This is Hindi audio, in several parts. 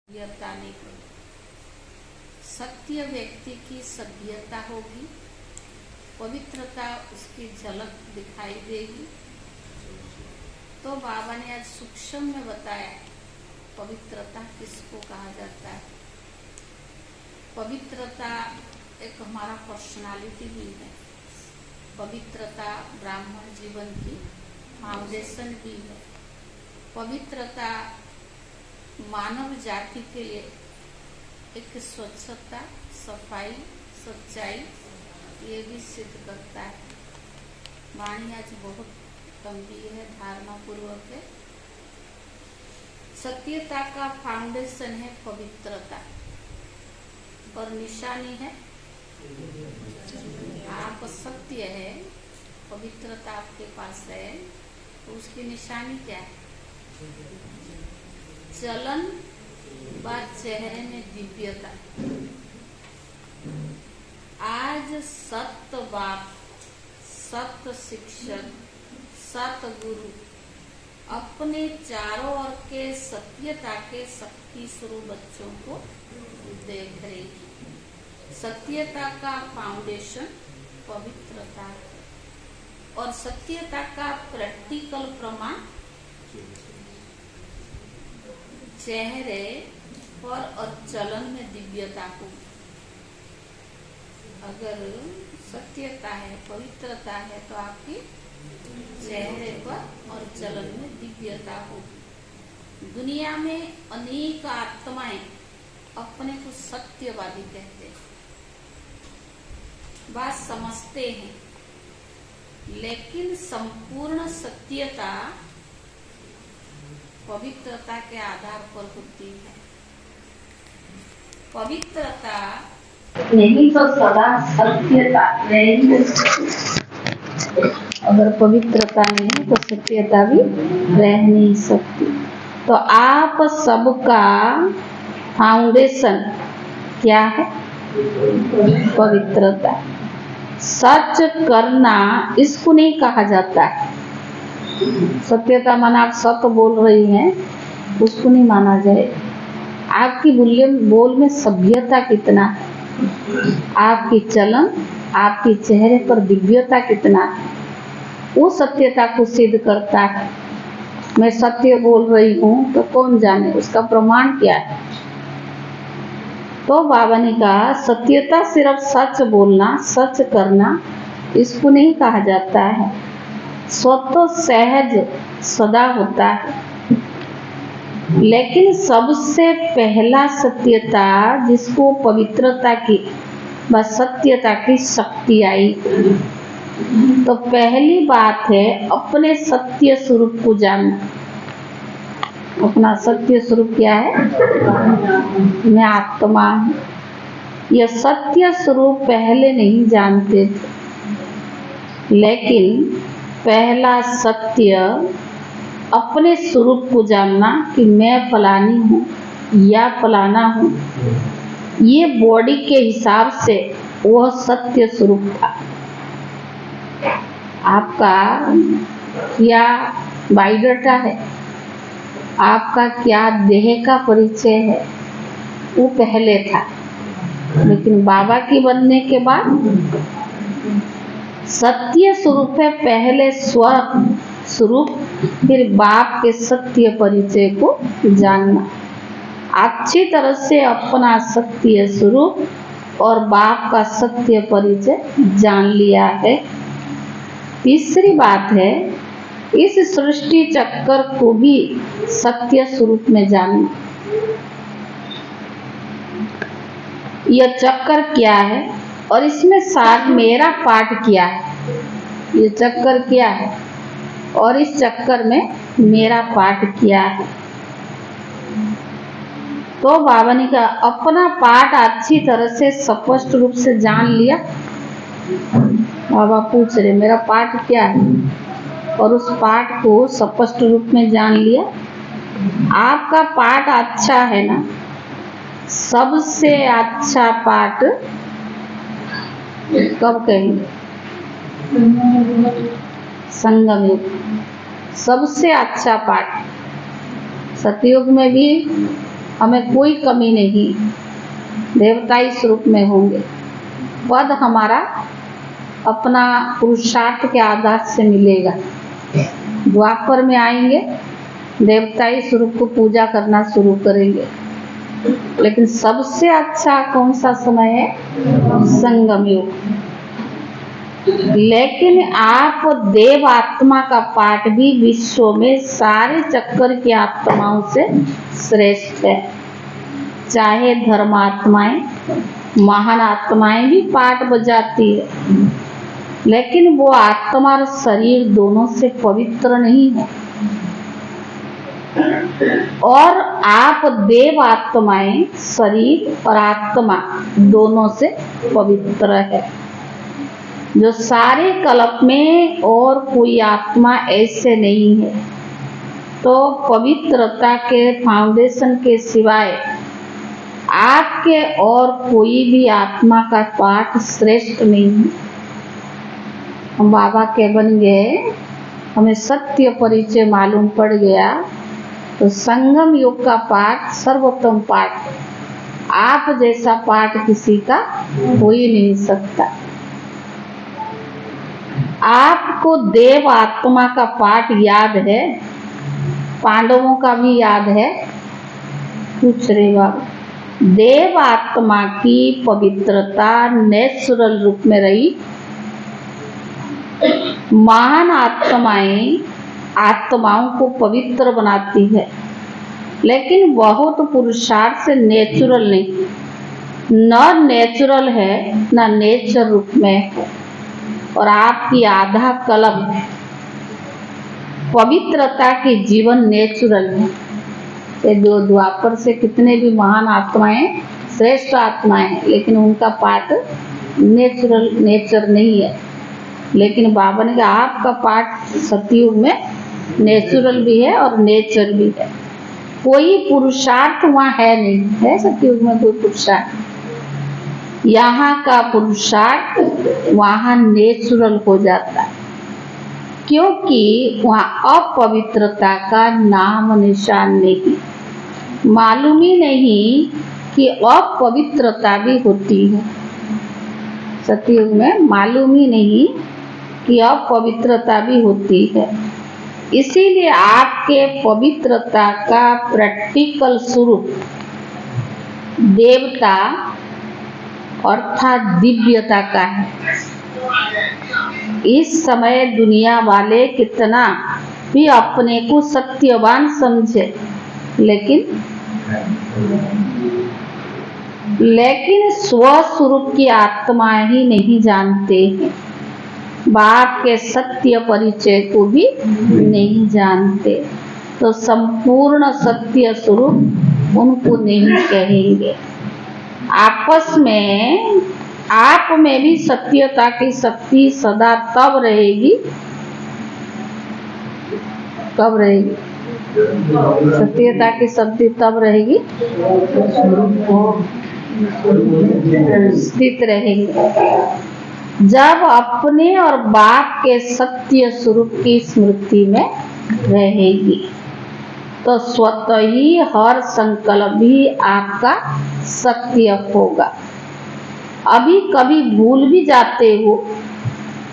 सभ्यता नहीं होगी। सत्य व्यक्ति की सभ्यता होगी, पवित्रता उसकी झलक दिखाई देगी। तो बाबा ने आज सूक्ष्म में बताया पवित्रता किसको कहा जाता है। पवित्रता एक हमारा पर्सनालिटी भी है। पवित्रता ब्राह्मण जीवन की फाउंडेशन भी है। पवित्रता मानव जाति के लिए एक स्वच्छता, सफाई, सच्चाई ये भी सिद्ध करता है। वाणी आज बहुत गंभीर है, धारणा पूर्वक है। सत्यता का फाउंडेशन है पवित्रता और निशानी है आप सत्य है, पवित्रता आपके पास है तो उसकी निशानी क्या है? चलन व चेहरे में दिव्यता। आज सत्य बाप, सत्य शिक्षक, सत्य गुरु अपने चारों ओर के सत्यता के शक्ति स्वरूप बच्चों को देख रही है। सत्यता का फाउंडेशन पवित्रता है और सत्यता का प्रैक्टिकल प्रमाण चेहरे पर और चलन में दिव्यता को। अगर सत्यता है, पवित्रता है तो आपकी चेहरे पर और चलन में दिव्यता होगी। दुनिया में अनेक आत्माएं अपने को सत्यवादी कहते हैं, बात समझते हैं, लेकिन संपूर्ण सत्यता पवित्रता के आधार पर होती है। पवित्रता नहीं तो सदा सत्यता नहीं। अगर पवित्रता नहीं तो सत्यता भी रह नहीं सकती। तो आप सबका फाउंडेशन क्या है? पवित्रता। सच करना इसको नहीं कहा जाता है। सत्यता माना आप सत्य बोल रही हैं, उसको नहीं माना जाए। आपकी बोल में सभ्यता कितना है, आपकी चलन, आपके चेहरे पर दिव्यता कितना है, वो सत्यता को सिद्ध करता है। मैं सत्य बोल रही हूँ तो कौन जाने उसका प्रमाण क्या है। तो बाबा ने कहा सत्यता सिर्फ सच बोलना, सच करना इसको नहीं कहा जाता है। स्वतः सहज सदा होता है, लेकिन सबसे पहला सत्यता जिसको पवित्रता की व सत्यता की शक्ति आई, तो पहली बात है अपने सत्य स्वरूप को जानना। अपना सत्य स्वरूप क्या है? मैं आत्मा हूँ। यह सत्य स्वरूप पहले नहीं जानते थे, लेकिन पहला सत्य अपने स्वरूप को जानना कि मैं फलानी हूँ या फलाना हूँ, ये बॉडी के हिसाब से वह सत्य स्वरूप था। आपका क्या बायोडाटा है, आपका क्या देह का परिचय है, वो पहले था। लेकिन बाबा की बनने के बाद सत्य स्वरूप है पहले स्व स्वरूप, फिर बाप के सत्य परिचय को जानना। अच्छी तरह से अपना सत्य स्वरूप और बाप का सत्य परिचय जान लिया है। तीसरी बात है इस सृष्टि चक्कर को भी सत्य स्वरूप में जानना। यह चक्कर क्या है और इसमें साथ मेरा पार्ट क्या है। ये चक्कर क्या है और इस चक्कर में मेरा पार्ट क्या है। तो बाबा ने कहा अपना पार्ट अच्छी तरह से स्पष्ट रूप से जान लिया। बाबा पूछ रहे मेरा पार्ट क्या है, और उस पार्ट को स्पष्ट रूप में जान लिया। आपका पार्ट अच्छा है ना, सबसे अच्छा पार्ट कब कहेंगे? संगम युग सबसे अच्छा पार्ट। सतयुग में भी हमें कोई कमी नहीं, देवताई स्वरूप में होंगे। पद हमारा अपना पुरुषार्थ के आधार से मिलेगा। द्वापर में आएंगे, देवताई स्वरूप को पूजा करना शुरू करेंगे। लेकिन सबसे अच्छा कौन सा समय है? संगम युग। लेकिन आप देव आत्मा का पाठ भी विश्व में सारे चक्कर की आत्माओं से श्रेष्ठ है। चाहे धर्मात्माएं, महान आत्माएं भी पाठ बजाती है, लेकिन वो आत्मा और शरीर दोनों से पवित्र नहीं है। और आप देव आत्माएं, शरीर और आत्मा दोनों से पवित्र है। जो सारे कल्प में और कोई आत्मा ऐसे नहीं है। तो पवित्रता के फाउंडेशन के सिवाय आपके और कोई भी आत्मा का पाठ श्रेष्ठ नहीं है। हम बाबा के बन गए, हमें सत्य परिचय मालूम पड़ गया, तो संगम युग का पाठ सर्वोत्तम पाठ। आप जैसा पाठ किसी का हो ही नहीं सकता। आपको देव आत्मा का पाठ याद है? पांडवों का भी याद है? पूछ रहे बाबा। देव आत्मा की पवित्रता नेचुरल रूप में रही। महान आत्माओं को पवित्र बनाती है, लेकिन बहुत पुरुषार्थ से नेचुरल नहीं। न नेचुरल है, न नेचर रूप में है। और आपकी आधा कलम पवित्रता के जीवन नेचुरल है। ये दो द्वापर से कितने भी महान आत्माएं, श्रेष्ठ आत्माएं हैं, लेकिन उनका पाठ नेचुरल नेचर नहीं है। लेकिन बाबा ने कहा आपका पाठ सतयुग में नेचुरल भी है और नेचर भी है। कोई पुरुषार्थ वहाँ है नहीं है। सतयुग में कोई पुरुषार्थ, यहाँ का पुरुषार्थ वहाँ नेचुरल हो जाता है, क्योंकि वहाँ अपवित्रता का नाम निशान नहीं। मालूम ही नहीं कि अपवित्रता भी होती है। सतयुग में मालूम ही नहीं कि अपवित्रता भी होती है। इसीलिए आपके पवित्रता का प्रैक्टिकल स्वरूप देवता अर्थात दिव्यता का है। इस समय दुनिया वाले कितना भी अपने को सत्यवान समझे, लेकिन स्वस्वरूप की आत्मा ही नहीं जानते हैं। बाप के सत्य परिचय को भी नहीं जानते, तो संपूर्ण सत्य स्वरूप उनको नहीं कहेंगे। आपस में आप में भी सत्यता की शक्ति सदा तब रहेगी, कब रहेगी? सत्यता की शक्ति तब रहेगी स्थित रहेगी जब अपने और बाप के सत्य स्वरूप की स्मृति में रहेगी। तो स्वतः ही हर संकल्प भी आपका सत्य होगा। अभी कभी भूल भी जाते हो,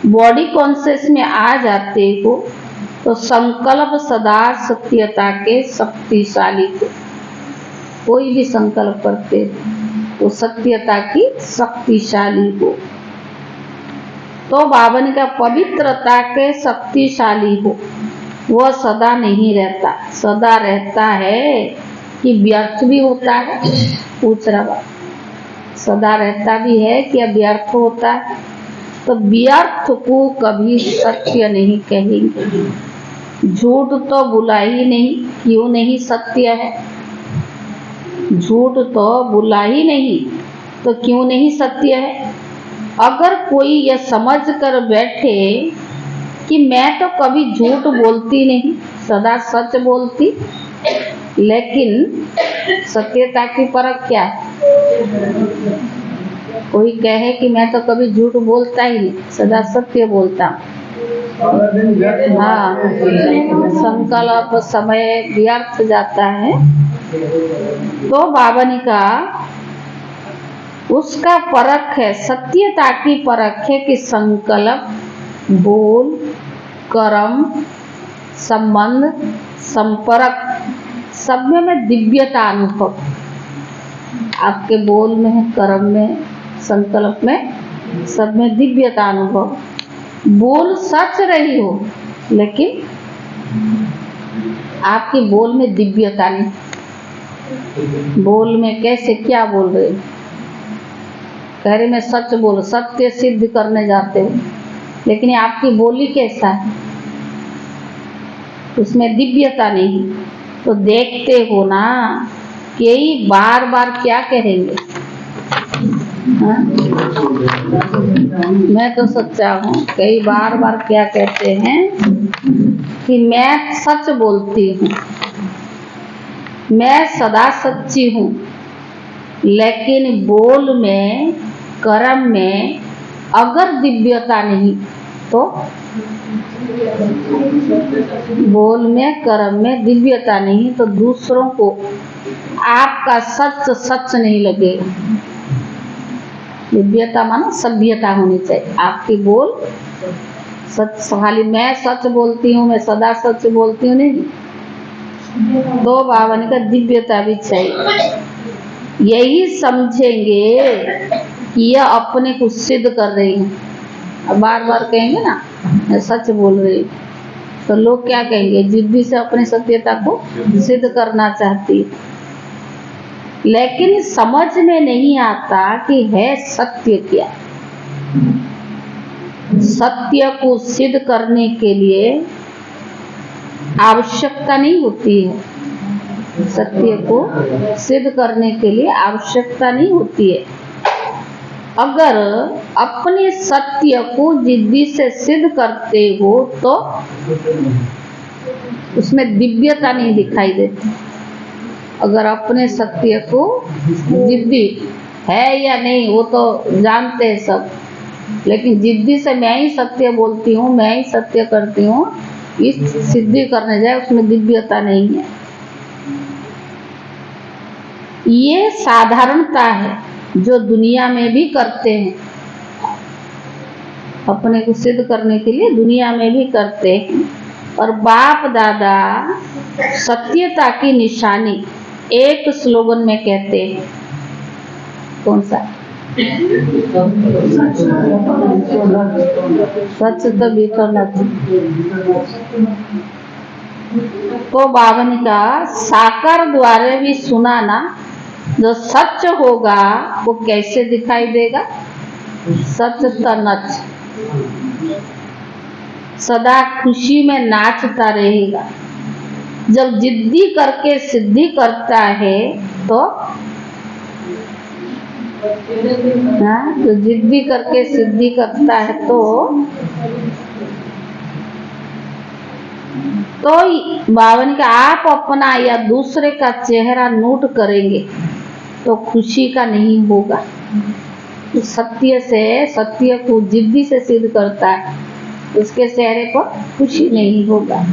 बॉडी कॉन्शियस में आ जाते हो, तो संकल्प सदा सत्यता के शक्तिशाली थे। कोई भी संकल्प करते तो सत्यता की शक्तिशाली हो। तो बाबा ने कहा पवित्रता के शक्तिशाली हो, वह सदा नहीं रहता। सदा रहता है कि व्यर्थ भी होता है? पूछ रहा बाबा। सदा रहता भी है कि व्यर्थ होता है? तो व्यर्थ को कभी सत्य नहीं कहेंगे। झूठ तो बुला ही नहीं, क्यों नहीं सत्य है? झूठ तो बुला ही नहीं, तो क्यों नहीं सत्य है? अगर कोई यह समझ कर बैठे कि मैं तो कभी झूठ बोलती नहीं, सदा सच बोलती, लेकिन सत्यता की परख क्या है? कोई कहे कि मैं तो कभी झूठ बोलता ही नहीं, सदा सत्य बोलता, हाँ, संकल्प समय व्यर्थ जाता है। तो बावन का उसका परख है, सत्यता की परख है कि संकल्प, बोल, कर्म, संबंध, संपर्क सब में दिव्यता अनुभव। आपके बोल में, कर्म में, संकल्प में, सब में दिव्यता अनुभव। बोल सच रही हो लेकिन आपके बोल में दिव्यता नहीं। बोल में कैसे, क्या बोल रहे हो? कह रहे मैं सच बोल, सत्य सिद्ध करने जाते हो, लेकिन आपकी बोली कैसा है? उसमें दिव्यता नहीं। तो देखते हो ना कि बार बार क्या कहेंगे? हाँ? मैं तो सच्चा हूँ, कई बार बार क्या कहते हैं कि मैं सच बोलती हूँ, मैं सदा सच्ची हूँ, लेकिन बोल में, कर्म में अगर दिव्यता नहीं तो बोल में, कर्म में दिव्यता नहीं तो दूसरों को आपका सच सच नहीं लगेगा। दिव्यता मानो सभ्यता होनी चाहिए। आपकी बोल सच, खाली मैं सच बोलती हूँ, मैं सदा सच बोलती हूँ नहीं। दो बावन का दिव्यता भी चाहिए। यही समझेंगे कि यह अपने को सिद्ध कर रही है। अब बार बार कहेंगे ना मैं सच बोल रही हूँ, तो लोग क्या कहेंगे? जिद्दी से अपनी सत्यता को सिद्ध करना चाहती है, लेकिन समझ में नहीं आता कि है सत्य क्या। सत्य को सिद्ध करने के लिए आवश्यकता नहीं होती है। सत्य को सिद्ध करने के लिए आवश्यकता नहीं होती है। अगर अपने सत्य को जिद्दी से सिद्ध करते हो तो उसमें दिव्यता नहीं दिखाई देती। अगर अपने सत्य को जिद्दी है या नहीं वो तो जानते हैं सब, लेकिन जिद्दी से मैं ही सत्य बोलती हूँ, मैं ही सत्य करती हूँ, इस सिद्धि करने जाए उसमें दिव्यता नहीं है। ये साधारणता है जो दुनिया में भी करते हैं। अपने को सिद्ध करने के लिए दुनिया में भी करते हैं। और बाप दादा सत्यता की निशानी एक स्लोगन में कहते हैं। कौन सा? सच तो बीठो नहीं। तो बावन का साकार द्वारा भी सुना ना, जो सच होगा वो कैसे दिखाई देगा? सच तनच सदा खुशी में नाचता रहेगा। जब जिद्दी करके सिद्धि करता है तो जो जिद्दी करके सिद्धि करता है तो बावन का आप अपना या दूसरे का चेहरा नोट करेंगे तो खुशी का नहीं होगा। सत्य से, सत्य को जिद्दी से सिद्ध करता है, उसके चेहरे पर खुशी नहीं होगा।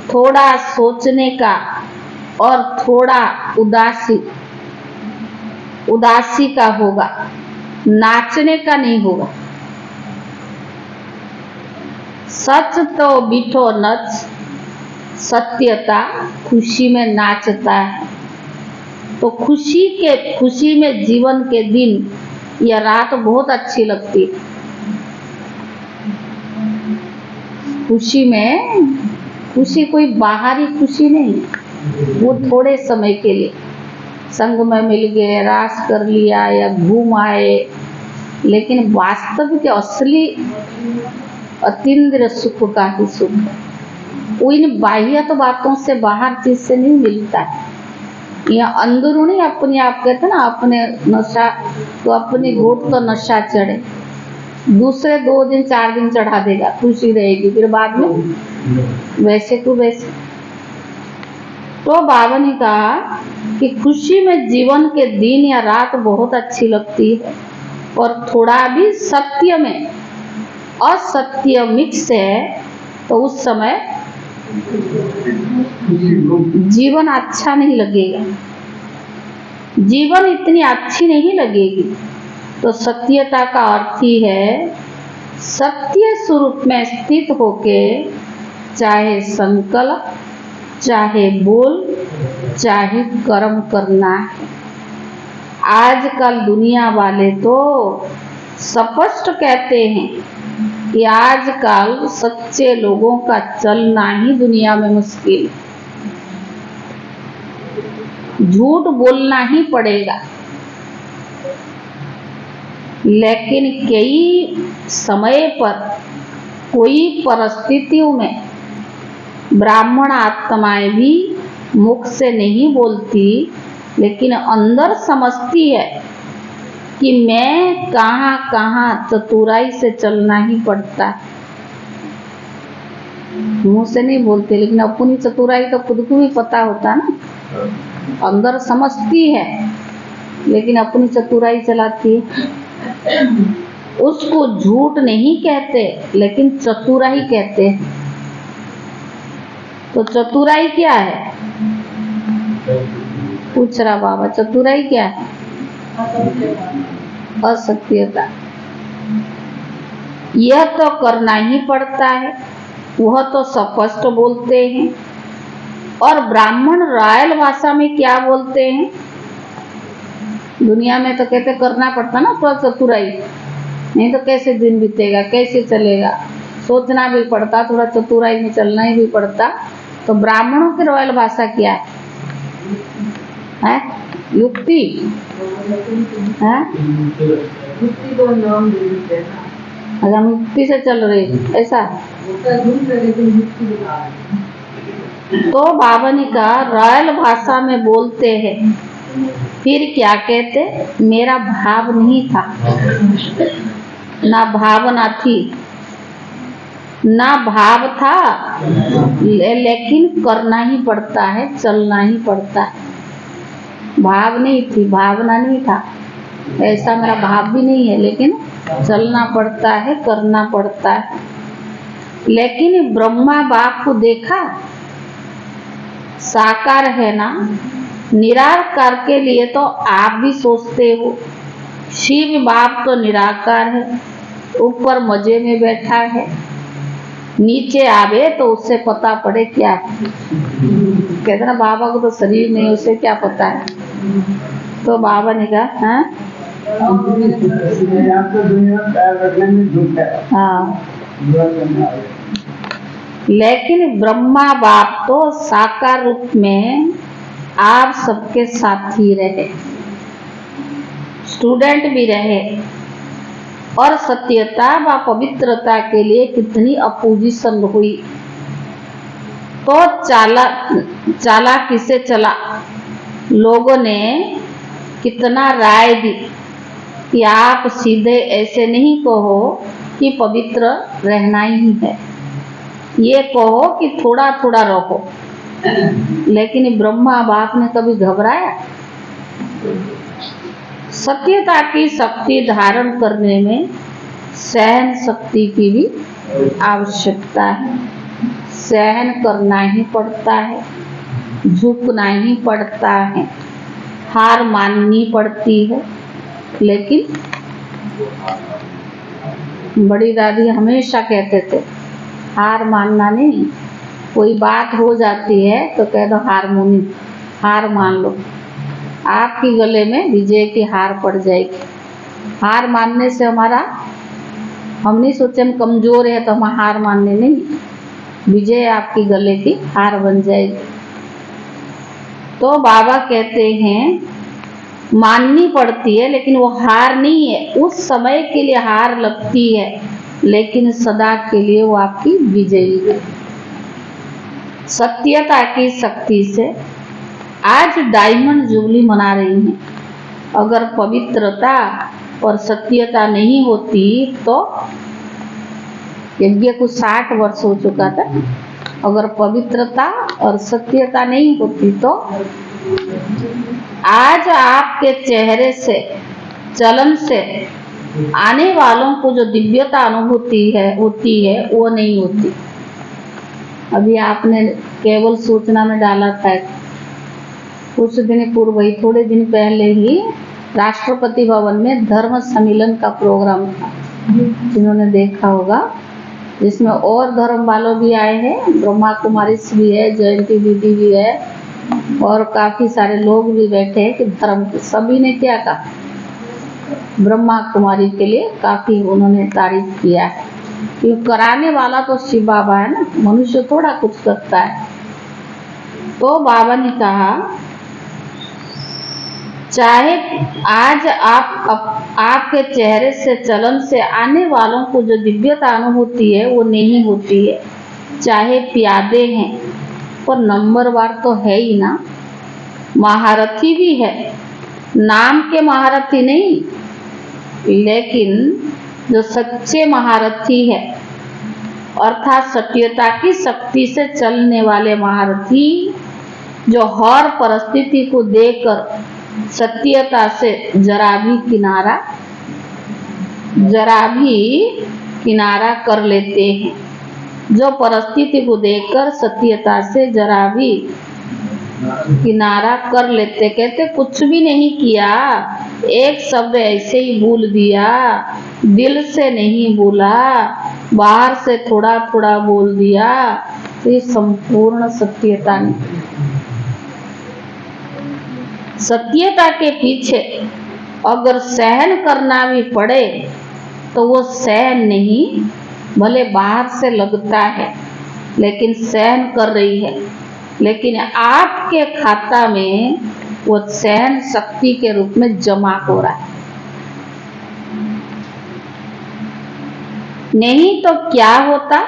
थोड़ा सोचने का और थोड़ा उदासी का होगा, नाचने का नहीं होगा। सच तो बीठो नच, सत्यता खुशी में नाचता है। तो खुशी में जीवन के दिन या रात बहुत अच्छी लगती है। खुशी कोई बाहरी खुशी नहीं, वो थोड़े समय के लिए संग में मिल गए, रास कर लिया या घूम आए, लेकिन वास्तविक असली अतीन्द्रिय सुख का ही सुख है। वो इन बाह्य तो बातों से, बाहर चीज से नहीं मिलता है। यह अंदरूनी अपने आप कहते ना, अपने नशा तो अपनी घोट तो नशा चढ़े, दूसरे 2 दिन 4 दिन चढ़ा देगा, खुशी रहेगी, फिर बाद में वैसे को वैसे। तो बाबा ने कहा कि खुशी में जीवन के दिन या रात बहुत अच्छी लगती है, और थोड़ा भी सत्य में असत्य मिक्स है तो उस समय जीवन अच्छा नहीं लगेगा, जीवन इतनी अच्छी नहीं लगेगी। तो सत्यता का अर्थ ही है सत्य स्वरूप में स्थित होके चाहे संकल्प, चाहे बोल, चाहे कर्म करना है। आजकल दुनिया वाले तो स्पष्ट कहते हैं कि आजकल सच्चे लोगों का चलना ही दुनिया में मुश्किल, झूठ बोलना ही पड़ेगा। लेकिन कई समय पर कोई परिस्थितियों में ब्राह्मण आत्माएं भी मुख से नहीं बोलती, लेकिन अंदर समझती है कि मैं कहाँ कहाँ चतुराई से चलना ही पड़ता है। मुंह से नहीं बोलते, लेकिन अपनी चतुराई तो खुद को भी पता होता ना। अंदर समझती है लेकिन अपनी चतुराई चलाती है। उसको झूठ नहीं कहते लेकिन चतुराई कहते हैं। तो चतुराई क्या है? पूछ रहा बाबा, चतुराई क्या है? असत्यता। यह तो करना ही पड़ता है, वह तो स्पष्ट बोलते हैं। और ब्राह्मण रॉयल भाषा में क्या बोलते हैं? दुनिया में तो कहते करना पड़ता ना थोड़ा चतुराई, नहीं तो कैसे दिन बीतेगा, कैसे चलेगा, सोचना भी पड़ता, थोड़ा चतुराई में चलना ही भी पड़ता। तो ब्राह्मणों की रॉयल भाषा क्या है? युक्ति है। अगर हम युक्ति से चल रहे ऐसा, तो बाबा ने कहा रॉयल भाषा में बोलते हैं। फिर क्या कहते? मेरा भाव नहीं था, ना भावना थी, ना भाव था, लेकिन करना ही पड़ता है, चलना ही पड़ता है। भाव नहीं थी, भावना नहीं था, ऐसा मेरा भाव भी नहीं है, लेकिन चलना पड़ता है, करना पड़ता है। लेकिन ब्रह्मा बाप को देखा, साकार है ना, निराकार के लिए तो आप भी सोचते हो। शिव बाप तो निराकार है, ऊपर मजे में बैठा है, नीचे आवे तो उससे पता पड़े क्या है। कहते ना बाबा को तो शरीर नहीं, उसे क्या पता है। तो बाबा ने कहा हाँ, लेकिन ब्रह्मा बाप तो साकार रूप में आप सबके साथी रहे, स्टूडेंट भी रहे, और सत्यता व पवित्रता के लिए कितनी अपोजिशन हुई। तो चालाकी से चला, लोगों ने कितना राय दी कि आप सीधे ऐसे नहीं कहो कि पवित्र रहना ही है, ये कहो कि थोड़ा थोड़ा रहो। लेकिन ब्रह्मा बाप ने कभी घबराया? सत्यता की शक्ति धारण करने में सहन शक्ति की भी आवश्यकता है। सहन करना ही पड़ता है, झुकना ही पड़ता है, हार माननी पड़ती है। लेकिन बड़ी दादी हमेशा कहते थे हार मानना नहीं, कोई बात हो जाती है तो कह दो हार मान लो, आपकी गले में विजय की हार पड़ जाएगी। हार मानने से हम नहीं सोचे हम कमजोर है तो हम हार मानने नहीं, विजय आपकी गले की हार बन जाएगी। तो बाबा कहते हैं माननी पड़ती है, लेकिन वो हार नहीं है, उस समय के लिए हार लगती है, लेकिन सदा के लिए वो आपकी विजयी है। सत्यता की शक्ति से आज डायमंड जुबली मना रही हैं। अगर पवित्रता और सत्यता नहीं होती तो यज्ञ को 60 वर्ष हो चुका था। अगर पवित्रता और सत्यता नहीं होती तो आज आपके चेहरे से, चलन से आने वालों को जो दिव्यता अनुभूति होती है वो नहीं होती। अभी आपने केवल सूचना में डाला था, कुछ दिन पूर्व ही, थोड़े दिन पहले ही राष्ट्रपति भवन में धर्म सम्मेलन का प्रोग्राम था, जिन्होंने देखा होगा, जिसमें और धर्म वालों भी आए हैं, ब्रह्मा कुमारी भी है, जयंती दीदी भी है, और काफी सारे लोग भी बैठे हैं कि धर्म के। सभी ने क्या कहा, ब्रह्मा कुमारी के लिए काफी उन्होंने तारीफ किया है, क्योंकि कराने वाला तो शिव बाबा है ना, मनुष्य थोड़ा कुछ करता है। तो बाबा ने कहा, चाहे आज आपके चेहरे से, चलन से आने वालों को जो दिव्यता अनुभूति है वो नहीं होती है, चाहे प्यादे हैं, पर नंबरवार तो है ही ना, महारथी भी है, नाम के महारथी नहीं, लेकिन जो सच्चे महारथी है, अर्थात सत्यता की शक्ति से चलने वाले महारथी, जो हर परिस्थिति को देखकर सत्यता से जरा भी किनारा कर लेते हैं, जो परिस्थिति को देखकर सत्यता से जरा भी किनारा कर लेते, कहते कुछ भी नहीं किया, एक शब्द ऐसे ही भूल दिया, दिल से नहीं बोला, बाहर से थोड़ा थोड़ा बोल दिया, तो ये संपूर्ण सत्यता नहीं। सत्यता के पीछे अगर सहन करना भी पड़े तो वो सहन नहीं, भले बाहर से लगता है लेकिन सहन कर रही है, लेकिन आपके खाता में वो सहन शक्ति के रूप में जमा हो रहा है। नहीं तो क्या होता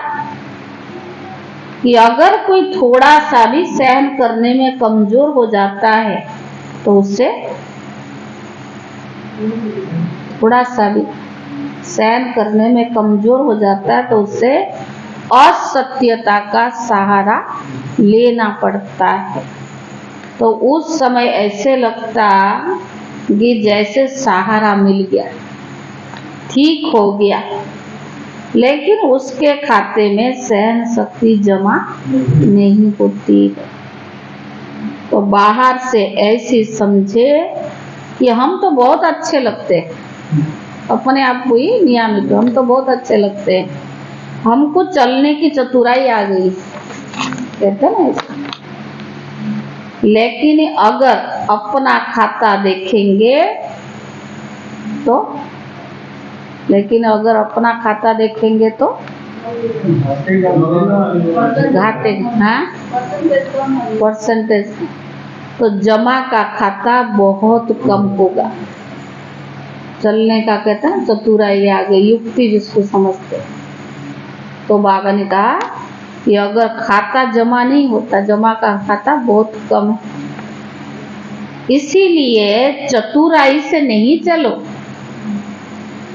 कि अगर कोई थोड़ा सा भी सहन करने में कमजोर हो जाता है तो उससे थोड़ा सा भी सहन करने में कमजोर हो जाता है तो उससे असत्यता का सहारा लेना पड़ता है। तो उस समय ऐसे लगता कि जैसे सहारा मिल गया, ठीक हो गया, लेकिन उसके खाते में सहन शक्ति जमा नहीं होती। तो बाहर से ऐसी समझे कि हम तो बहुत अच्छे लगते हैं, अपने आप को ही नियमित, हम तो बहुत अच्छे लगते हैं, हमको चलने की चतुराई आ गई, कहते हैं ना। लेकिन अगर अपना खाता देखेंगे तो, घाटे, हाँ, परसेंटेज, तो जमा का खाता बहुत कम होगा। चलने का कहते हैं चतुराई आ गई, युक्ति जिसको समझते। तो बाबा ने कहा कि अगर खाता जमा नहीं होता, जमा का खाता बहुत कम है, इसीलिए चतुराई से नहीं चलो,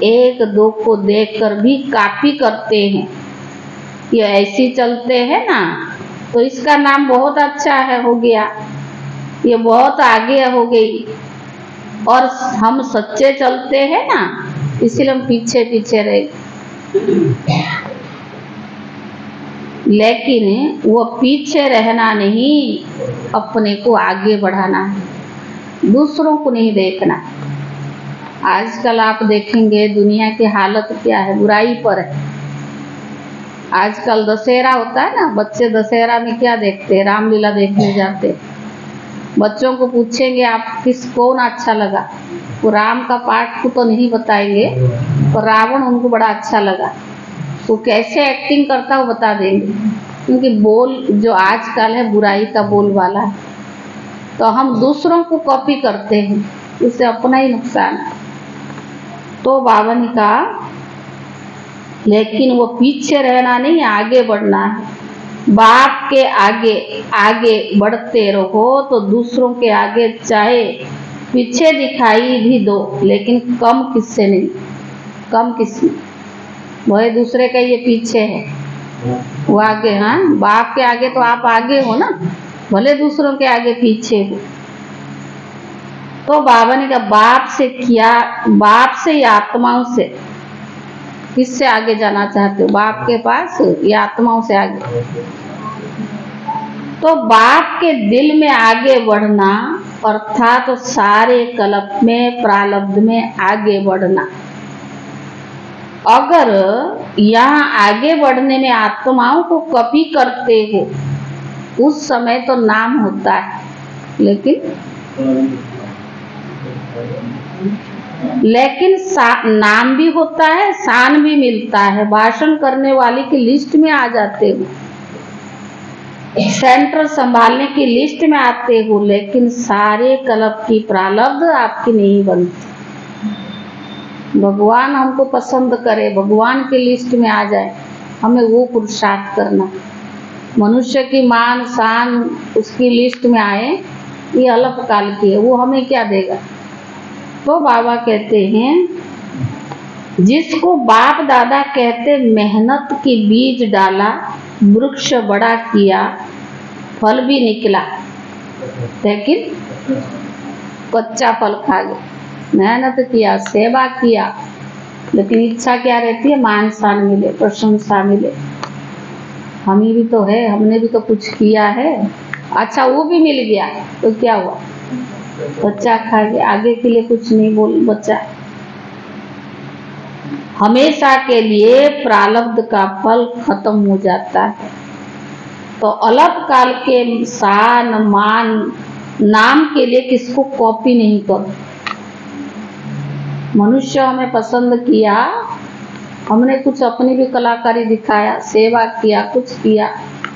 एक दो को देखकर भी कॉपी करते हैं, ये ऐसी चलते हैं ना, तो इसका नाम बहुत अच्छा है, हो गया, ये बहुत आगे हो गई, और हम सच्चे चलते हैं ना, इसलिए हम पीछे पीछे रहे। लेकिन वो पीछे रहना नहीं, अपने को आगे बढ़ाना है, दूसरों को नहीं देखना। आजकल आप देखेंगे दुनिया की हालत क्या है, बुराई पर है। आजकल दशहरा होता है ना, बच्चे दशहरा में क्या देखते हैं, रामलीला देखने जाते। बच्चों को पूछेंगे आप कौन अच्छा लगा, वो राम का पाठ को तो नहीं बताएंगे, पर रावण उनको बड़ा अच्छा लगा, वो कैसे एक्टिंग करता वो बता देंगे, क्योंकि बोल जो आजकल है बुराई का बोल वाला है। तो हम दूसरों को कॉपी करते हैं, इससे अपना ही नुकसान है। तो बाबा ने कहा, लेकिन वो पीछे रहना नहीं, आगे बढ़ना है। बाप के आगे आगे बढ़ते रहो तो दूसरों के आगे चाहे पीछे दिखाई भी दो, लेकिन कम किससे नहीं, कम किससे, वही दूसरे का ये पीछे है, वो आगे। हाँ, बाप के आगे तो आप आगे हो ना, भले दूसरों के आगे पीछे हो। तो बाबा ने कहा, बाप से या आत्माओं से, किससे आगे जाना चाहते हो, बाप के पास या आत्माओं से आगे? तो बाप के दिल में आगे बढ़ना अर्थात तो सारे कल्प में प्रारब्ध में आगे बढ़ना। अगर यहाँ आगे बढ़ने में आत्माओं को कॉपी करते हो उस समय तो नाम होता है, लेकिन नाम भी होता है, शान भी मिलता है। भाषण करने वाले की लिस्ट में आ जाते हो, सेंटर संभालने की लिस्ट में आते हो, लेकिन सारे कल्प की प्रारब्ध आपकी नहीं बनती। भगवान हमको पसंद करे, भगवान की लिस्ट में आ जाए, हमें वो पुरुषार्थ करना। मनुष्य की मान शान उसकी लिस्ट में आए, ये अल्पकाल की है, वो हमें क्या देगा। तो बाबा कहते हैं जिसको बाप दादा कहते मेहनत की बीज डाला, वृक्ष बड़ा किया, फल भी निकला, लेकिन कच्चा फल खा गया। मेहनत किया, सेवा किया, लेकिन इच्छा क्या रहती है, मान शान मिले, प्रशंसा मिले। हमें भी तो है, हमने भी तो कुछ किया है, अच्छा वो भी मिल गया तो क्या हुआ, बच्चा खा गया, आगे के लिए कुछ नहीं बोल बच्चा। हमेशा के लिए प्रारब्ध का फल खत्म हो जाता है। तो अल्पकाल के शान मान नाम के लिए किसको कॉपी नहीं करो। मनुष्य हमें पसंद किया, हमने कुछ अपनी भी कलाकारी दिखाया, सेवा किया, कुछ किया,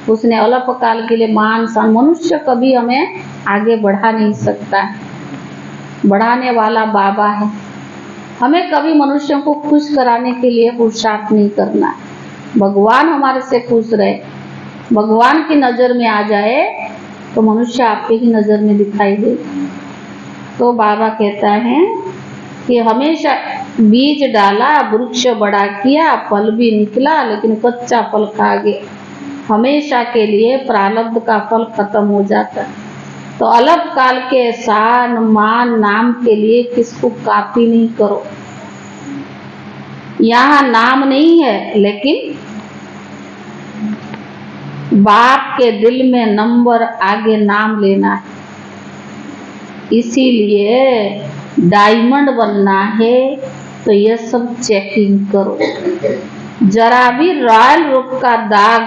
उसने अल्पकाल के लिए मान शान। मनुष्य कभी हमें आगे बढ़ा नहीं सकता है, बढ़ाने वाला बाबा है। हमें कभी मनुष्यों को खुश कराने के लिए पुरुषार्थ नहीं करना है। भगवान हमारे से खुश रहे, भगवान की नज़र में आ जाए तो मनुष्य आपके ही नज़र में दिखाई दे। तो बाबा कहता है कि हमेशा बीज डाला, वृक्ष बड़ा किया, फल भी निकला, लेकिन कच्चा फल खा गए। हमेशा के लिए प्रारब्ध का फल खत्म हो जाता है। तो अल्पकाल के शान मान नाम के लिए किसको कॉपी नहीं करो। यहाँ नाम नहीं है, लेकिन बाप के दिल में नंबर आगे नाम लेना है। इसीलिए डायमंड बनना है तो ये सब चेकिंग करो। जरा भी रॉयल रूप का दाग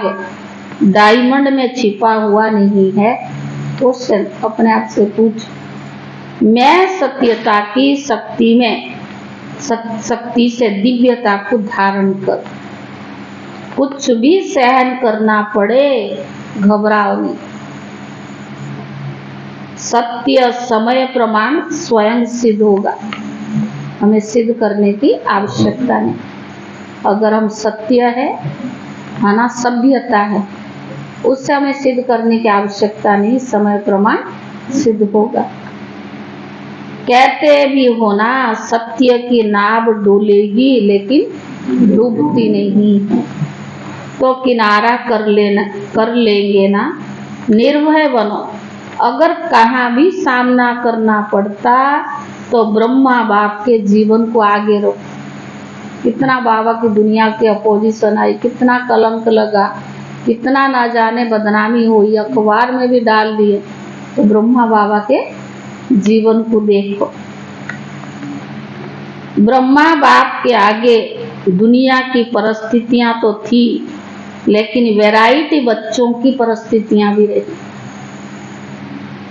डायमंड में छिपा हुआ नहीं है तो अपने आप से पूछ, मैं सत्यता की शक्ति में शक्ति से दिव्यता को धारण कर। कुछ भी सहन करना पड़े, घबराओ नहीं। सत्य समय प्रमाण स्वयं सिद्ध होगा, हमें सिद्ध करने की आवश्यकता नहीं। अगर हम सत्य है ना, सभ्यता है, उससे हमें सिद्ध करने की आवश्यकता नहीं, समय प्रमाण सिद्ध होगा। कहते भी हो ना, सत्य की नाव डोलेगी लेकिन डूबती नहीं है। तो किनारा कर लेंगे ना, निर्भय बनो। अगर कहाँ भी सामना करना पड़ता तो ब्रह्मा बाप के जीवन को आगे रखो। कितना बाबा की दुनिया के अपोजिशन आई, कितना कलंक लगा, कितना ना जाने बदनामी हुई, अखबार में भी डाल दिए। तो ब्रह्मा बाबा के जीवन को देखो। ब्रह्मा बाप के आगे दुनिया की परिस्थितियां तो थी, लेकिन वैरायटी बच्चों की परिस्थितियां भी रही।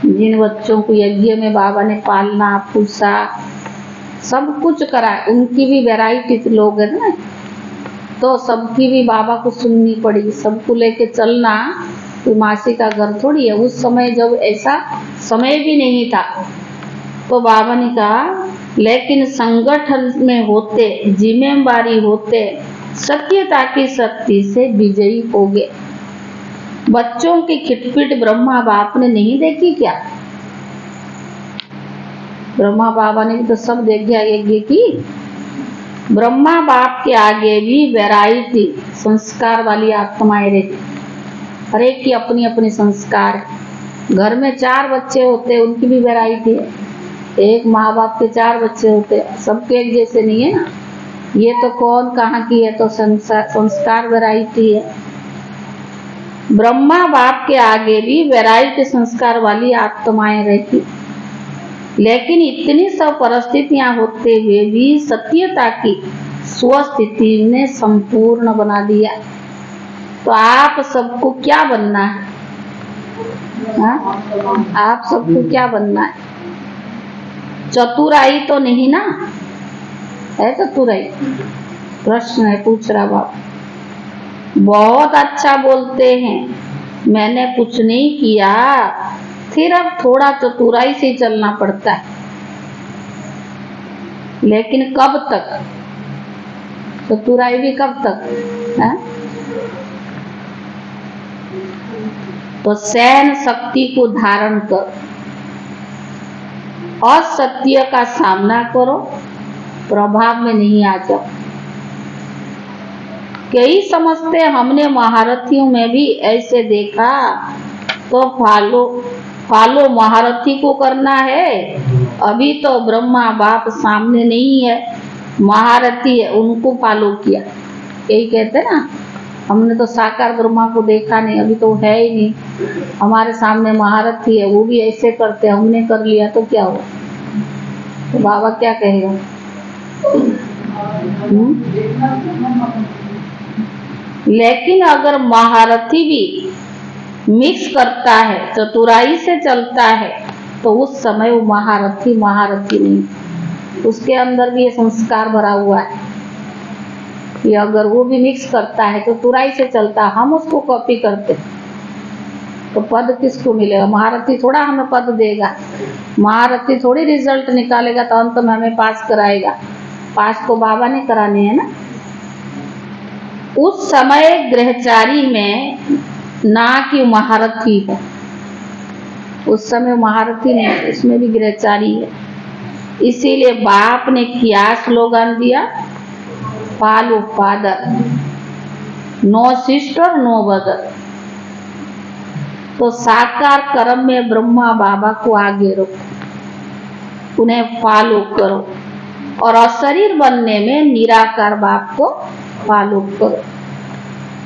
जिन बच्चों को यज्ञ में बाबा ने पालना पोसा सब कुछ करा, उनकी भी वैरायटी लोग है ना, तो सबकी भी बाबा को सुननी पड़ी। सबको लेके चलना कोई मासी का घर थोड़ी है। उस समय जब ऐसा समय भी नहीं था, तो बाबा ने कहा लेकिन संगठन में होते, जिम्मेदारी होते, सत्यता की शक्ति से विजयी हो गए। बच्चों की खिटपिट ब्रह्मा बाप ने नहीं देखी क्या? ब्रह्मा बाबा ने भी तो सब देख गया यज्ञ की। ब्रह्मा बाप के आगे भी वैरायटी संस्कार वाली आत्माएं रहती, हर एक की अपनी अपनी संस्कार। घर में 4 बच्चे होते, उनकी भी वैरायटी है। एक माँ बाप के 4 बच्चे होते, सबके एक जैसे नहीं है ना। ये तो कौन कहाँ की है, तो संस्कार वैरायटी है। ब्रह्मा बाप के आगे भी वैराग्य संस्कार वाली आत्माएं रहती, लेकिन इतनी सब परिस्थितियां होते हुए भी सत्यता की स्वस्थिति ने संपूर्ण बना दिया। तो आप सबको क्या बनना है? आप सबको क्या बनना है? चतुराई तो नहीं ना है? चतुराई प्रश्न है, पूछ रहा बाप। बहुत अच्छा बोलते हैं, मैंने कुछ नहीं किया, फिर अब थोड़ा चतुराई से चलना पड़ता है, लेकिन कब तक? चतुराई भी कब तक है? तो सहन शक्ति को धारण कर, असत्य का सामना करो, प्रभाव में नहीं आ जाओ। कई समझते हमने महारथियों में भी ऐसे देखा, तो फॉलो महारथी को करना है। अभी तो ब्रह्मा बाप सामने नहीं है, महारथी है, उनको फॉलो किया। यही कहते ना, हमने तो साकार ब्रह्मा को देखा नहीं, अभी तो है ही नहीं, हमारे सामने महारथी है, वो भी ऐसे करते, हमने कर लिया तो क्या हुआ? तो बाबा क्या कहेगा? लेकिन अगर महारथी भी मिक्स करता है, चतुराई से चलता है, तो उस समय वो महारथी नहीं, उसके अंदर भी ये संस्कार भरा हुआ है कि अगर वो भी मिक्स करता है, चतुराई से चलता, हम उसको कॉपी करते, तो पद किसको मिलेगा? महारथी थोड़ा हमें पद देगा, महारथी थोड़ी रिजल्ट निकालेगा तो अंत में हमें पास कराएगा। पास तो बाबा ने कराने है ना। उस समय ग्रहचारी में ना कि महारथी है, उस समय महारथी नहीं, इसमें भी ग्रहचारी है। इसीलिए बाप ने क्या स्लोगन दिया? Follow father, no sister no brother. तो साकार कर्म में ब्रह्मा बाबा को आगे रखो, उन्हें फॉलो करो, और अशरीर बनने में निराकार बाप को फॉलो करो।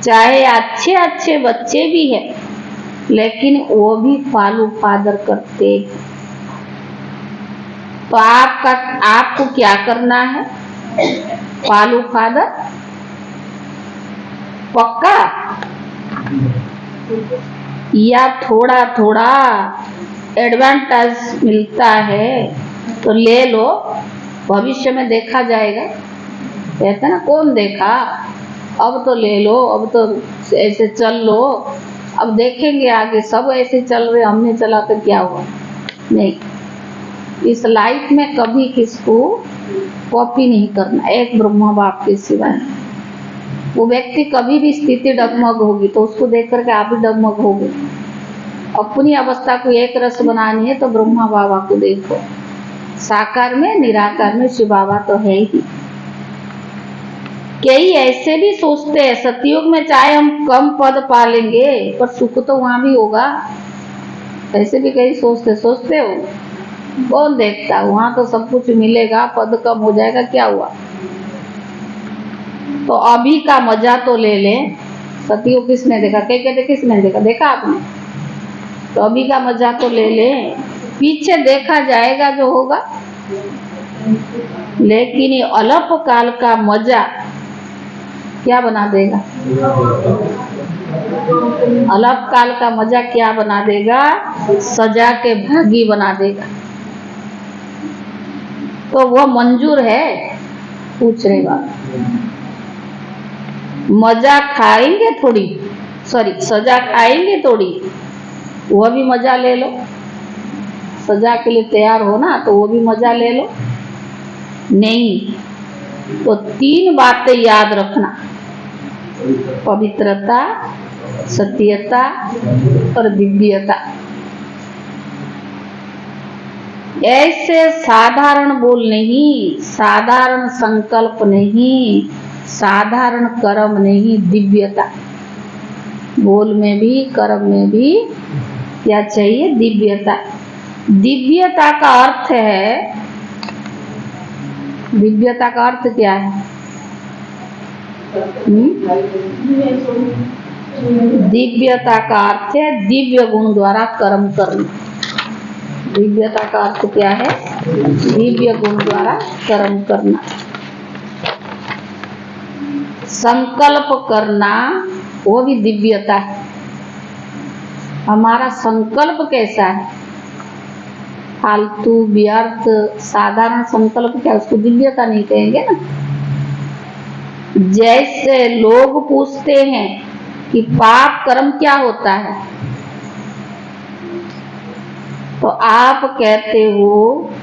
चाहे अच्छे अच्छे बच्चे भी हैं, लेकिन वो भी फॉलो फादर करते। तो आपको क्या करना है? फॉलो फादर पक्का, या थोड़ा थोड़ा एडवांटेज मिलता है तो ले लो, भविष्य में देखा जाएगा। कहते ना, कौन देखा, अब तो ले लो, अब तो ऐसे चल लो, अब देखेंगे आगे, सब ऐसे चल रहे, हमने चला तो क्या हुआ? नहीं, इस लाइफ में कभी किसको कॉपी नहीं करना, एक ब्रह्मा बाप के सिवाय। वो व्यक्ति कभी भी स्थिति डगमग होगी तो उसको देख करके आप भी डगमग होगे। अपनी अवस्था को एक रस बनानी है तो ब्रह्मा बाबा को देखो, साकार में निराकार में शिव बाबा तो है ही। कई ऐसे भी सोचते हैं, सतयुग में चाहे हम कम पद पा लेंगे पर सुख तो वहां भी होगा, ऐसे भी कई सोचते हो। कौन देखता, वहां तो सब कुछ मिलेगा, पद कम हो जाएगा, क्या हुआ? तो अभी का मजा तो ले ले। सतयुग किसने देखा? कई कहते किसने देखा? देखा आपने? तो अभी का मजा तो ले ले, पीछे देखा जाएगा जो होगा। लेकिन ये अल्प काल का मजा क्या बना देगा? अल्प काल का मजा क्या बना देगा? सजा के भागी बना देगा। तो वह मंजूर है? पूछ रहे बात। मजा खाएंगे थोड़ी, सजा खाएंगे थोड़ी, वह भी मजा ले लो। सजा के लिए तैयार हो ना, तो वो भी मजा ले लो। नहीं तो 3 बातें याद रखना, पवित्रता, सत्यता और दिव्यता। ऐसे साधारण बोल नहीं, साधारण संकल्प नहीं, साधारण कर्म नहीं, दिव्यता। बोल में भी कर्म में भी क्या चाहिए? दिव्यता। दिव्यता का अर्थ है, दिव्यता का अर्थ क्या है? दिव्यता का अर्थ है दिव्य गुण द्वारा कर्म करना। दिव्यता का अर्थ क्या है? दिव्य गुण द्वारा कर्म करना। संकल्प करना वो भी दिव्यता है। हमारा संकल्प कैसा है? फालतू व्यर्थ साधारण संकल्प क्या, उसको दिव्यता नहीं कहेंगे ना। जैसे लोग पूछते हैं कि पाप कर्म क्या होता है, तो आप कहते हो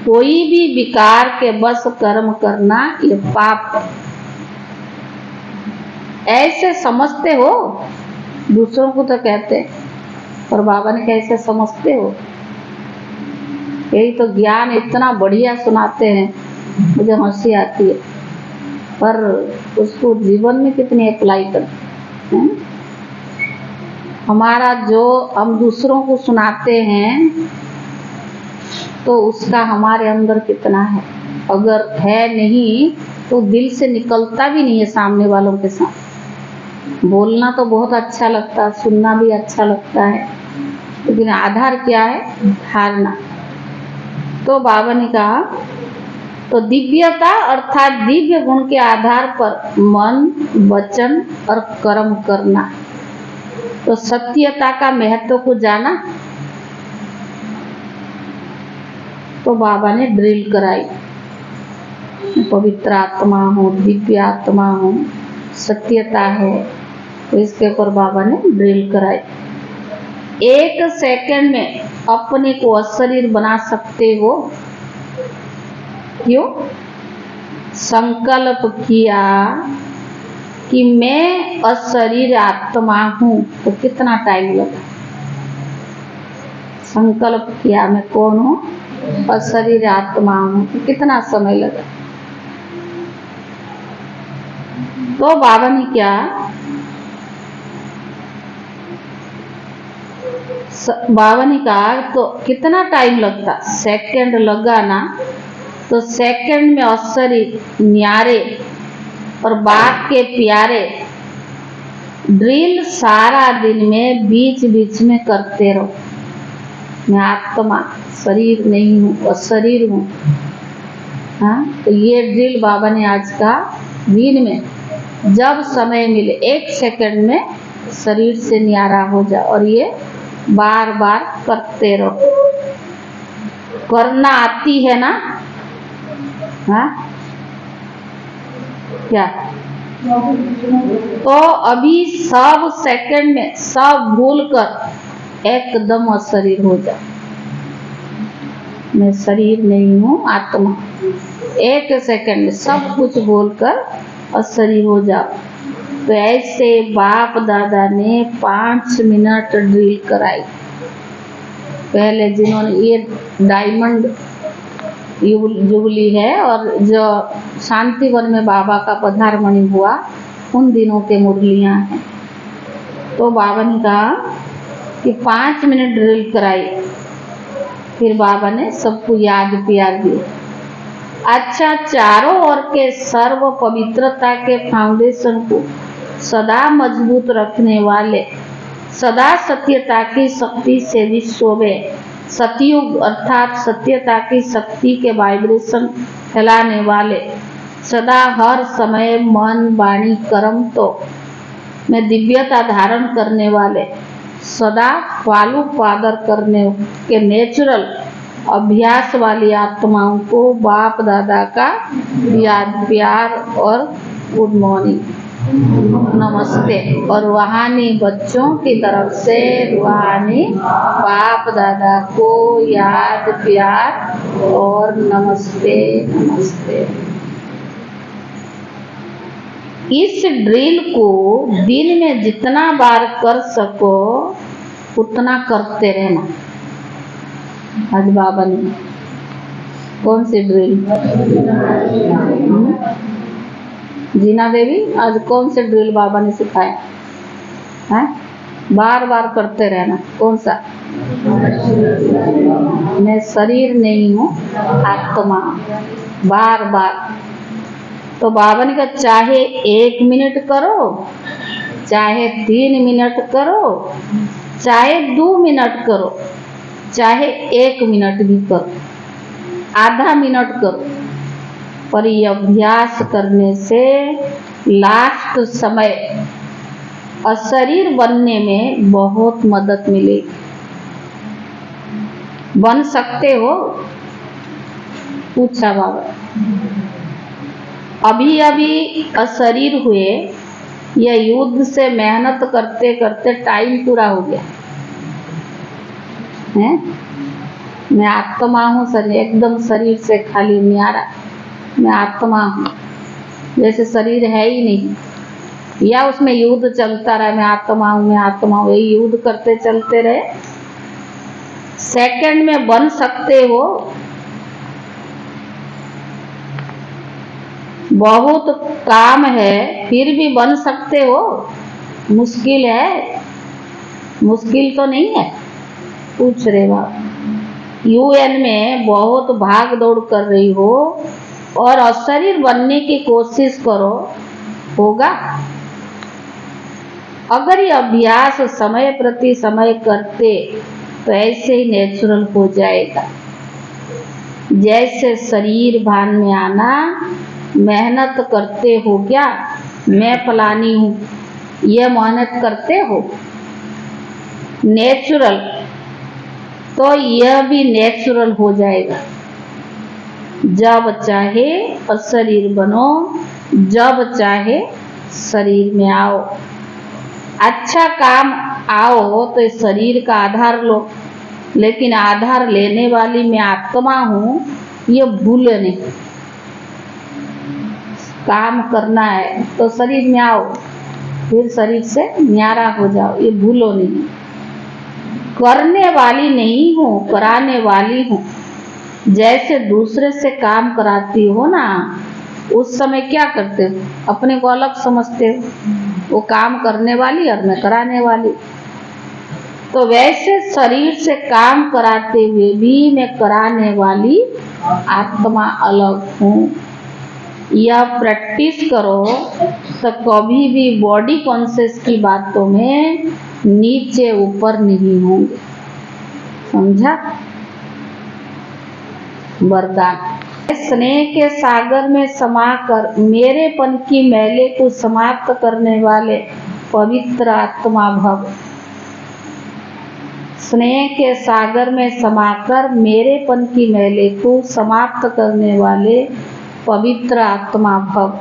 कोई भी विकार के बस कर्म करना ये पाप है। ऐसे समझते हो, दूसरों को तो कहते, पर बाबा ने कैसे समझते हो? यही तो ज्ञान इतना बढ़िया सुनाते हैं, मुझे हंसी आती है, पर उसको जीवन में कितनी अप्लाई करते हैं। हमारा जो हम दूसरों को सुनाते हैं तो उसका हमारे अंदर कितना है, अगर है नहीं तो दिल से निकलता भी नहीं है। सामने वालों के साथ बोलना तो बहुत अच्छा लगता है, सुनना भी अच्छा लगता है, लेकिन आधार क्या है? धारणा। तो बाबा ने कहा तो दिव्यता अर्थात दिव्य गुण के आधार पर मन, वचन और कर्म करना। तो सत्यता का महत्व को जाना, तो बाबा ने ड्रिल कराई। पवित्र आत्मा हूँ, दिव्य आत्मा हूँ, सत्यता है, तो इसके ऊपर बाबा ने ड्रिल कराई। 1 सेकंड में अपने को अशरीर बना सकते हो। क्यों? संकल्प किया कि मैं अशरीर आत्मा हूँ, तो कितना टाइम लगा? संकल्प किया मैं कौन हूँ? अशरीर आत्मा हूँ, तो कितना समय लगा? तो बाबा ने क्या, बाबा ने कहा तो कितना टाइम लगता? सेकंड लगा ना, तो सेकंड में अशरीर न्यारे और बाप के प्यारे ड्रिल सारा दिन में बीच बीच में करते रहो। मैं आत्मा, शरीर नहीं हूँ, अशरीर हूँ। हाँ, तो ये ड्रिल बाबा ने आज का दिन में जब समय मिले 1 सेकंड में शरीर से न्यारा हो जा, और ये बार बार करते रहो। करना आती है ना? हाँ क्या? तो अभी सब सेकंड में सब भूल कर एकदम अशरीर हो जा। मैं शरीर नहीं हूँ, आत्मा। 1 सेकंड में सब कुछ बोलकर अशरीर हो जाओ। तो ऐसे बाप दादा ने 5 मिनट ड्रिल कराई। पहले जिन्होंने ये डायमंड जुबली है और जो शांतिवन में बाबा का पधारमणि हुआ, उन दिनों के मुरलियां हैं। तो बाबा ने कहा कि 5 मिनट ड्रिल कराई। फिर बाबा ने सबको याद प्यार दी। अच्छा, चारों ओर के सर्व पवित्रता के फाउंडेशन को सदा मजबूत रखने वाले, सदा सत्यता की शक्ति से विश्व में सतयुग अर्थात सत्यता की शक्ति के वाइब्रेशन फैलाने वाले, सदा हर समय मन वाणी कर्म तो में दिव्यता धारण करने वाले, सदा फॉलो फादर करने के नेचुरल अभ्यास वाली आत्माओं को बाप दादा का याद प्यार और गुड मॉर्निंग, नमस्ते। और रूहानी बच्चों की तरफ से रूहानी बाप दादा को याद प्यार और नमस्ते नमस्ते। इस ड्रिल को दिन में जितना बार कर सको उतना करते रहना। आज बाबा ने कौन सी ड्रिल? जीना देवी, आज कौन से ड्रिल बाबा ने सिखाया है? बार बार करते रहना। कौन सा? मैं शरीर नहीं हूँ, आत्मा। बार बार। तो बाबा ने कहा चाहे 1 मिनट करो, चाहे 3 मिनट करो, चाहे 2 मिनट करो, चाहे 1 मिनट भी करो, आधा मिनट करो, पर ये अभ्यास करने से लास्ट समय अशरीर बनने में बहुत मदद मिलेगी। बन सकते हो? पूछा बाबा। अभी अभी अशरीर हुए, यह युद्ध से मेहनत करते करते टाइम पूरा हो गया है। मैं आत्मा हूँ, शरीर एकदम शरीर से खाली न्यारा, मैं आत्मा हूँ, जैसे शरीर है ही नहीं, या उसमें युद्ध चलता रहा, मैं आत्मा हूँ, मैं आत्मा हूँ, यही युद्ध करते चलते रहे। सेकंड में बन सकते हो, बहुत काम है फिर भी बन सकते हो? मुश्किल है? मुश्किल तो नहीं है? पूछ रहे बाप। यूएन में बहुत भाग दौड़ कर रही हो और अशरीर बनने की कोशिश करो, होगा? अगर ये अभ्यास समय प्रति समय करते तो ऐसे ही नेचुरल हो जाएगा। जैसे शरीर भान में आना, मेहनत करते हो क्या, मैं फलानी हूँ, यह मेहनत करते हो नेचुरल, तो यह भी नेचुरल हो जाएगा। जब चाहे अशरीर बनो, जब चाहे शरीर में आओ। अच्छा काम आओ तो शरीर का आधार लो, लेकिन आधार लेने वाली मैं आत्मा हूँ ये भूले नहीं। काम करना है तो शरीर में आओ, फिर शरीर से न्यारा हो जाओ, ये भूलो नहीं। करने वाली नहीं हूँ, कराने वाली हूँ। जैसे दूसरे से काम कराती हो ना, उस समय क्या करते हो? अपने को अलग समझते हो, वो काम करने वाली और मैं कराने वाली। तो वैसे शरीर से काम कराते हुए भी मैं कराने वाली आत्मा अलग हूँ। यह प्रैक्टिस करो तो कभी भी बॉडी कॉन्शियस की बातों में नीचे ऊपर नहीं होंगे। समझा? वरदान। स्नेह के सागर में समाकर मेरेपन की मैले को समाप्त करने वाले पवित्र आत्मा भव। स्नेह के सागर में समाकर मेरेपन की मैले को समाप्त करने वाले पवित्र आत्मा भव।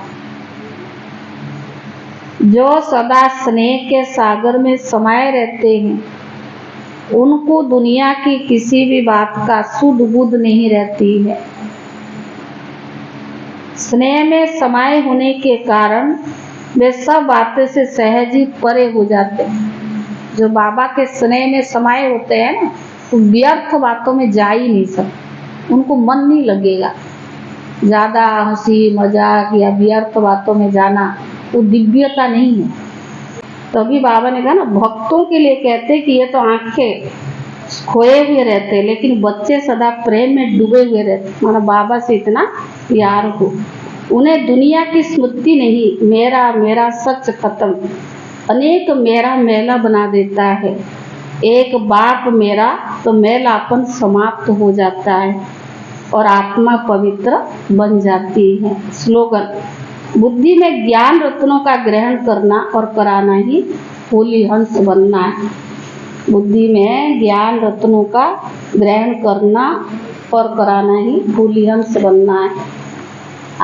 जो सदा स्नेह के सागर में समाये रहते हैं, उनको दुनिया की किसी भी बात का सुध बुध नहीं रहती है। स्नेह में समाये होने के कारण वे सब बातें से सहज ही परे हो जाते हैं। जो बाबा के स्नेह में समाये होते हैं ना, तो व्यर्थ बातों में जा ही नहीं सकते, उनको मन नहीं लगेगा। ज़्यादा हंसी मजाक या व्यर्थ बातों में जाना वो दिव्यता नहीं है। तभी बाबा ने कहा ना, भक्तों के लिए कहते कि ये तो आंखें खोए हुए रहते, लेकिन बच्चे सदा प्रेम में डूबे हुए रहते। माना बाबा से इतना प्यार हो, उन्हें दुनिया की स्मृति नहीं, मेरा मेरा सच खत्म। अनेक मेरा मेला बना देता है। एक बाप मेरा तो मेलापन समाप्त हो जाता है और आत्मा पवित्र बन जाती है। स्लोगन। बुद्धि में ज्ञान रत्नों का ग्रहण करना और कराना ही होली हंस बनना है। बुद्धि में ज्ञान रत्नों का ग्रहण करना और कराना ही होली हंस बनना है।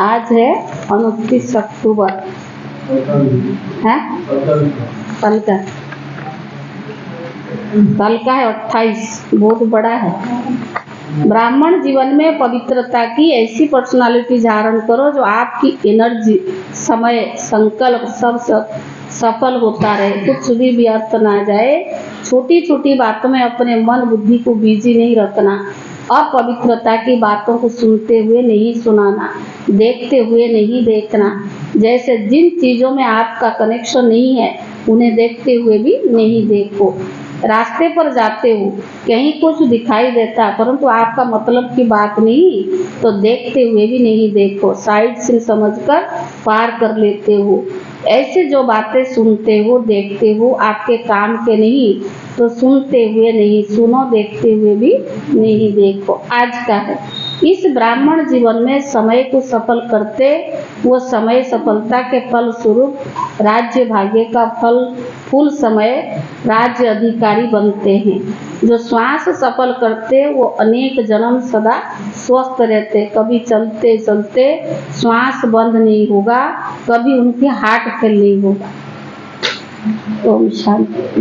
आज है 29 अक्टूबर है, कल का है 28, बहुत बड़ा है। ब्राह्मण जीवन में पवित्रता की ऐसी पर्सनालिटी धारण करो जो आपकी एनर्जी, समय, संकल्प सब सफल होता रहे, कुछ भी व्यर्थ ना जाए। छोटी छोटी बातों में अपने मन बुद्धि को बिजी नहीं रखना। अपवित्रता की बातों को सुनते हुए नहीं सुनाना, देखते हुए नहीं देखना। जैसे जिन चीज़ों में आपका कनेक्शन नहीं है उन्हें देखते हुए भी नहीं देखो। रास्ते पर जाते हो, कहीं कुछ दिखाई देता परंतु आपका मतलब की बात नहीं, तो देखते हुए भी नहीं देखो, साइड से समझकर पार कर लेते हो। ऐसे जो बातें सुनते हो देखते हो आपके काम के नहीं, तो सुनते हुए नहीं सुनो, देखते हुए भी नहीं देखो। आज का है इस ब्राह्मण जीवन में समय को सफल करते, वो समय सफलता के फल स्वरूप राज्य भाग्य का फूल समय राज्य अधिकारी बनते हैं। जो श्वास सफल करते वो अनेक जन्म सदा स्वस्थ रहते, कभी चलते चलते श्वास बंद नहीं होगा, कभी उनके हार्ट फेल नहीं होगा। ओम शांति।